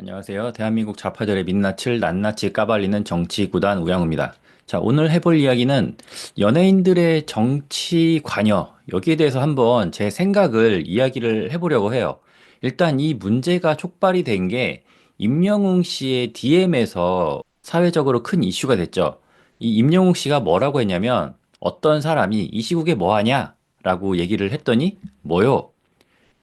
안녕하세요. 대한민국 좌파들의 민낯을 낱낱이 까발리는 정치 구단 우양우입니다. 자, 오늘 해볼 이야기는 연예인들의 정치 관여, 여기에 대해서 한번 제 생각을 이야기를 해보려고 해요. 일단 이 문제가 촉발이 된 게 임영웅 씨의 DM에서 사회적으로 큰 이슈가 됐죠. 이 임영웅 씨가 뭐라고 했냐면 어떤 사람이 이 시국에 뭐 하냐? 라고 얘기를 했더니 뭐요?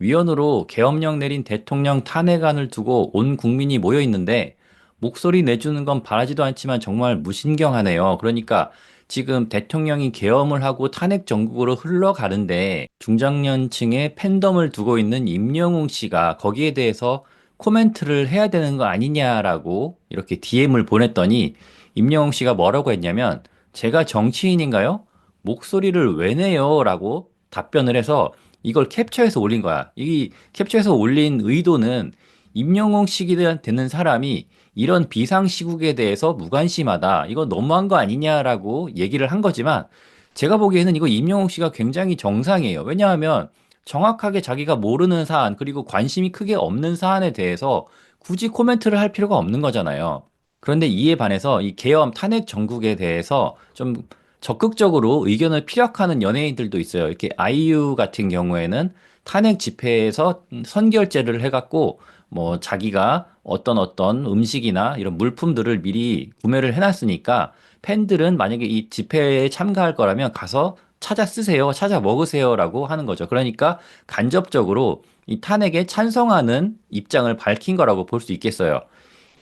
위원으로 계엄령 내린 대통령 탄핵안을 두고 온 국민이 모여 있는데 목소리 내주는 건 바라지도 않지만 정말 무신경하네요. 그러니까 지금 대통령이 계엄을 하고 탄핵 정국으로 흘러가는데 중장년층의 팬덤을 두고 있는 임영웅 씨가 거기에 대해서 코멘트를 해야 되는 거 아니냐라고 이렇게 DM을 보냈더니 임영웅 씨가 뭐라고 했냐면 제가 정치인인가요? 목소리를 왜 내요? 라고 답변을 해서 이걸 캡처해서 올린 거야. 이 캡처해서 올린 의도는 임영웅 씨가 되는 사람이 이런 비상시국에 대해서 무관심하다. 이거 너무한 거 아니냐라고 얘기를 한 거지만 제가 보기에는 이거 임영웅 씨가 굉장히 정상이에요. 왜냐하면 정확하게 자기가 모르는 사안 그리고 관심이 크게 없는 사안에 대해서 굳이 코멘트를 할 필요가 없는 거잖아요. 그런데 이에 반해서 이 계엄 탄핵 정국에 대해서 좀 적극적으로 의견을 피력하는 연예인들도 있어요. 이렇게 아이유 같은 경우에는 탄핵 집회에서 선결제를 해갖고 뭐 자기가 어떤 음식이나 이런 물품들을 미리 구매를 해놨으니까 팬들은 만약에 이 집회에 참가할 거라면 가서 찾아 쓰세요, 찾아 먹으세요라고 하는 거죠. 그러니까 간접적으로 이 탄핵에 찬성하는 입장을 밝힌 거라고 볼 수 있겠어요.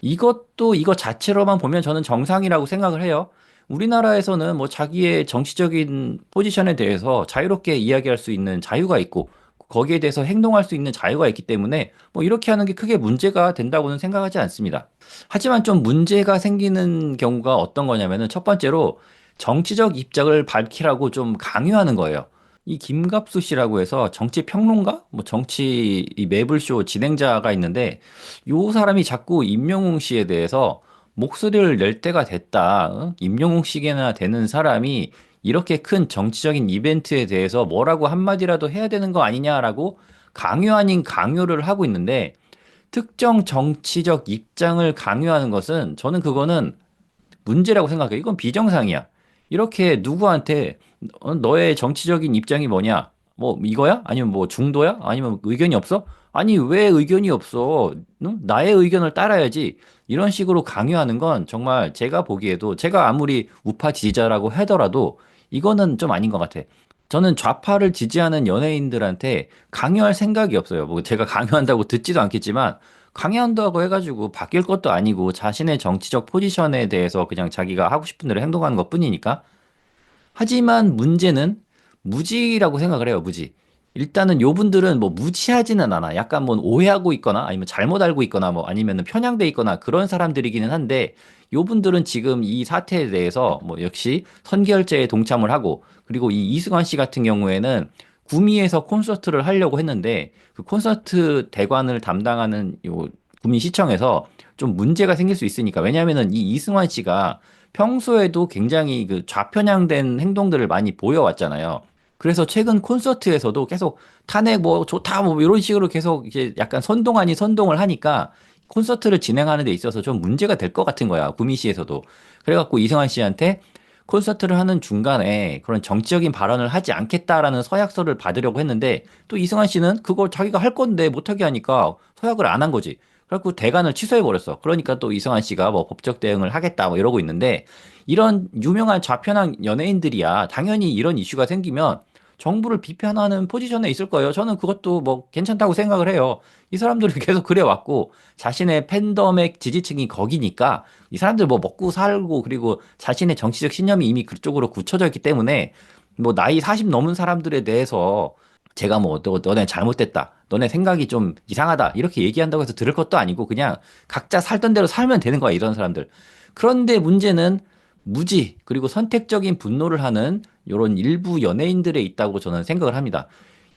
이것도 이거 자체로만 보면 저는 정상이라고 생각을 해요. 우리나라에서는 뭐 자기의 정치적인 포지션에 대해서 자유롭게 이야기할 수 있는 자유가 있고 거기에 대해서 행동할 수 있는 자유가 있기 때문에 뭐 이렇게 하는 게 크게 문제가 된다고는 생각하지 않습니다. 하지만 좀 문제가 생기는 경우가 어떤 거냐면은 첫 번째로 정치적 입장을 밝히라고 좀 강요하는 거예요. 이 김갑수 씨라고 해서 정치 평론가? 뭐 정치 이 매블쇼 진행자가 있는데 요 사람이 자꾸 임영웅 씨에 대해서 목소리를 낼 때가 됐다. 임영웅 씨에나 되는 사람이 이렇게 큰 정치적인 이벤트에 대해서 뭐라고 한마디라도 해야 되는 거 아니냐라고 강요 아닌 강요를 하고 있는데 특정 정치적 입장을 강요하는 것은 저는 그거는 문제라고 생각해. 이건 비정상이야. 이렇게 누구한테 너의 정치적인 입장이 뭐냐? 뭐 이거야? 아니면 뭐 중도야? 아니면 의견이 없어? 아니 왜 의견이 없어? 응? 나의 의견을 따라야지. 이런 식으로 강요하는 건 정말 제가 보기에도 제가 아무리 우파 지지자라고 하더라도 이거는 좀 아닌 것 같아. 저는 좌파를 지지하는 연예인들한테 강요할 생각이 없어요. 뭐 제가 강요한다고 듣지도 않겠지만 강요한다고 해가지고 바뀔 것도 아니고 자신의 정치적 포지션에 대해서 그냥 자기가 하고 싶은 대로 행동하는 것뿐이니까. 하지만 문제는 무지라고 생각을 해요, 무지. 일단은 요 분들은 뭐 무지하지는 않아. 약간 뭐 오해하고 있거나 아니면 잘못 알고 있거나 뭐 아니면은 편향돼 있거나 그런 사람들이기는 한데 요 분들은 지금 이 사태에 대해서 뭐 역시 선결제에 동참을 하고 그리고 이 이승환 씨 같은 경우에는 구미에서 콘서트를 하려고 했는데 그 콘서트 대관을 담당하는 요 구미시청에서 좀 문제가 생길 수 있으니까 왜냐하면은 이 이승환 씨가 평소에도 굉장히 그 좌편향된 행동들을 많이 보여왔잖아요. 그래서 최근 콘서트에서도 계속 탄핵 뭐 좋다 뭐 이런 식으로 계속 이제 약간 선동 아닌 선동을 하니까 콘서트를 진행하는 데 있어서 좀 문제가 될 것 같은 거야. 구미시에서도. 그래갖고 이승환 씨한테 콘서트를 하는 중간에 그런 정치적인 발언을 하지 않겠다라는 서약서를 받으려고 했는데 또 이승환 씨는 그걸 자기가 할 건데 못하게 하니까 서약을 안 한 거지. 그래갖고 대관을 취소해 버렸어. 그러니까 또 이승환 씨가 뭐 법적 대응을 하겠다 뭐 이러고 있는데 이런 유명한 좌편향 연예인들이야 당연히 이런 이슈가 생기면 정부를 비판하는 포지션에 있을 거예요. 저는 그것도 뭐 괜찮다고 생각을 해요. 이 사람들이 계속 그래 왔고 자신의 팬덤의 지지층이 거기니까 이 사람들 뭐 먹고 살고 그리고 자신의 정치적 신념이 이미 그쪽으로 굳혀져 있기 때문에 뭐 나이 40 넘은 사람들에 대해서 제가 뭐 너네 잘못됐다. 너네 생각이 좀 이상하다. 이렇게 얘기한다고 해서 들을 것도 아니고 그냥 각자 살던 대로 살면 되는 거야, 이런 사람들. 그런데 문제는 무지 그리고 선택적인 분노를 하는 이런 일부 연예인들에 있다고 저는 생각을 합니다.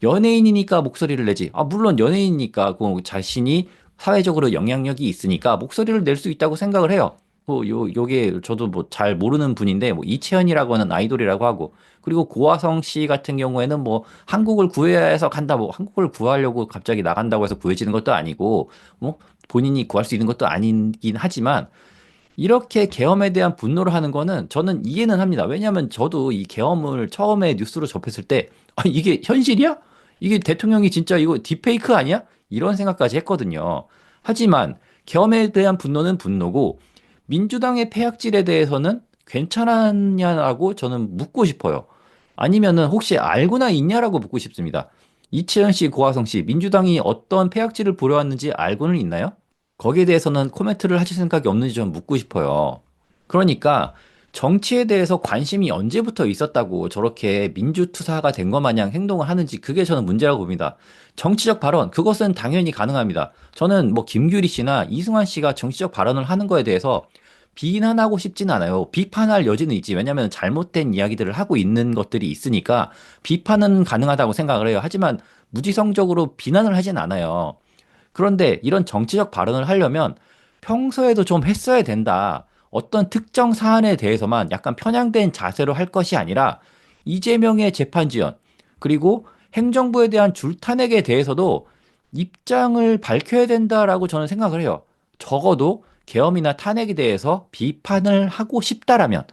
연예인이니까 목소리를 내지. 아, 물론 연예인이니까 그 자신이 사회적으로 영향력이 있으니까 목소리를 낼 수 있다고 생각을 해요. 요게 저도 뭐 잘 모르는 분인데 뭐 이채연이라고 하는 아이돌이라고 하고 그리고 고화성 씨 같은 경우에는 뭐 한국을 구해야 해서 간다 뭐 한국을 구하려고 갑자기 나간다고 해서 구해지는 것도 아니고 뭐 본인이 구할 수 있는 것도 아니긴 하지만 이렇게 계엄에 대한 분노를 하는 거는 저는 이해는 합니다. 왜냐하면 저도 이 계엄을 처음에 뉴스로 접했을 때, 아, 이게 현실이야? 이게 대통령이 진짜 이거 딥페이크 아니야? 이런 생각까지 했거든요. 하지만 계엄에 대한 분노는 분노고 민주당의 패약질에 대해서는 괜찮았냐라고 저는 묻고 싶어요. 아니면은 혹시 알고나 있냐라고 묻고 싶습니다. 이채연 씨, 고화성 씨, 민주당이 어떤 패약질을 부려왔는지 알고는 있나요? 거기에 대해서는 코멘트를 하실 생각이 없는지 좀 묻고 싶어요. 그러니까 정치에 대해서 관심이 언제부터 있었다고 저렇게 민주투사가 된 것 마냥 행동을 하는지 그게 저는 문제라고 봅니다. 정치적 발언, 그것은 당연히 가능합니다. 저는 뭐 김규리 씨나 이승환 씨가 정치적 발언을 하는 거에 대해서 비난하고 싶진 않아요. 비판할 여지는 있지. 왜냐하면 잘못된 이야기들을 하고 있는 것들이 있으니까 비판은 가능하다고 생각을 해요. 하지만 무지성적으로 비난을 하진 않아요. 그런데 이런 정치적 발언을 하려면 평소에도 좀 했어야 된다. 어떤 특정 사안에 대해서만 약간 편향된 자세로 할 것이 아니라 이재명의 재판 지연, 그리고 행정부에 대한 줄탄핵에 대해서도 입장을 밝혀야 된다라고 저는 생각을 해요. 적어도 계엄이나 탄핵에 대해서 비판을 하고 싶다라면,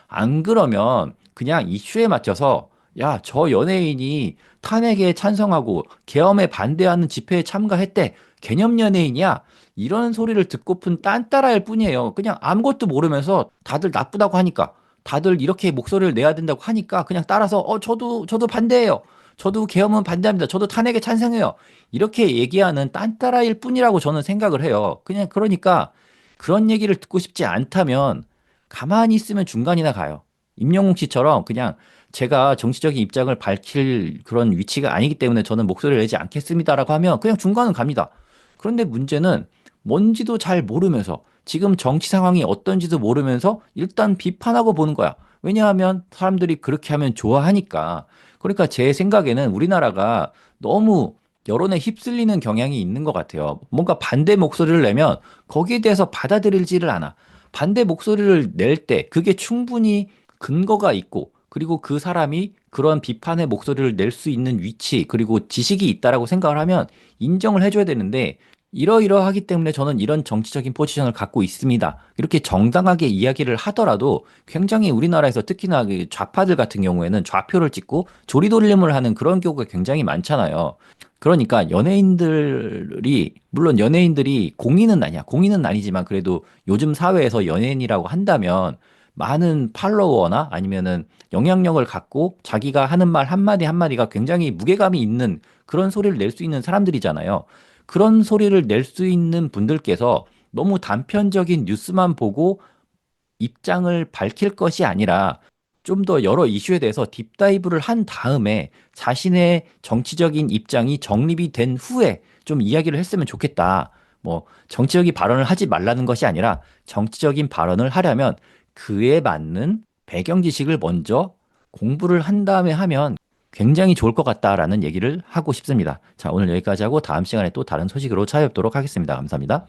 안 그러면 그냥 이슈에 맞춰서 야, 저 연예인이 탄핵에 찬성하고 계엄에 반대하는 집회에 참가했대. 개념 연예인이야. 이런 소리를 듣고픈 딴따라일 뿐이에요. 그냥 아무것도 모르면서 다들 나쁘다고 하니까, 다들 이렇게 목소리를 내야 된다고 하니까 그냥 따라서 저도 반대해요. 저도 계엄은 반대합니다. 저도 탄핵에 찬성해요. 이렇게 얘기하는 딴따라일 뿐이라고 저는 생각을 해요. 그냥 그러니까 그런 얘기를 듣고 싶지 않다면 가만히 있으면 중간이나 가요. 임영웅 씨처럼 그냥 제가 정치적인 입장을 밝힐 그런 위치가 아니기 때문에 저는 목소리를 내지 않겠습니다라고 하면 그냥 중간은 갑니다. 그런데 문제는 뭔지도 잘 모르면서 지금 정치 상황이 어떤지도 모르면서 일단 비판하고 보는 거야. 왜냐하면 사람들이 그렇게 하면 좋아하니까. 그러니까 제 생각에는 우리나라가 너무 여론에 휩쓸리는 경향이 있는 것 같아요. 뭔가 반대 목소리를 내면 거기에 대해서 받아들이지를 않아. 반대 목소리를 낼 때 그게 충분히 근거가 있고 그리고 그 사람이 그런 비판의 목소리를 낼 수 있는 위치 그리고 지식이 있다라고 생각을 하면 인정을 해줘야 되는데 이러이러하기 때문에 저는 이런 정치적인 포지션을 갖고 있습니다. 이렇게 정당하게 이야기를 하더라도 굉장히 우리나라에서 특히나 그 좌파들 같은 경우에는 좌표를 찍고 조리돌림을 하는 그런 경우가 굉장히 많잖아요. 그러니까 연예인들이 물론 연예인들이 공인은 아니야. 공인은 아니지만 그래도 요즘 사회에서 연예인이라고 한다면 많은 팔로워나 아니면은 영향력을 갖고 자기가 하는 말 한마디 한마디가 굉장히 무게감이 있는 그런 소리를 낼 수 있는 사람들이잖아요. 그런 소리를 낼 수 있는 분들께서 너무 단편적인 뉴스만 보고 입장을 밝힐 것이 아니라 좀 더 여러 이슈에 대해서 딥다이브를 한 다음에 자신의 정치적인 입장이 정립이 된 후에 좀 이야기를 했으면 좋겠다. 뭐 정치적인 발언을 하지 말라는 것이 아니라 정치적인 발언을 하려면 그에 맞는 배경 지식을 먼저 공부를 한 다음에 하면 굉장히 좋을 것 같다라는 얘기를 하고 싶습니다. 자, 오늘 여기까지 하고 다음 시간에 또 다른 소식으로 찾아뵙도록 하겠습니다. 감사합니다.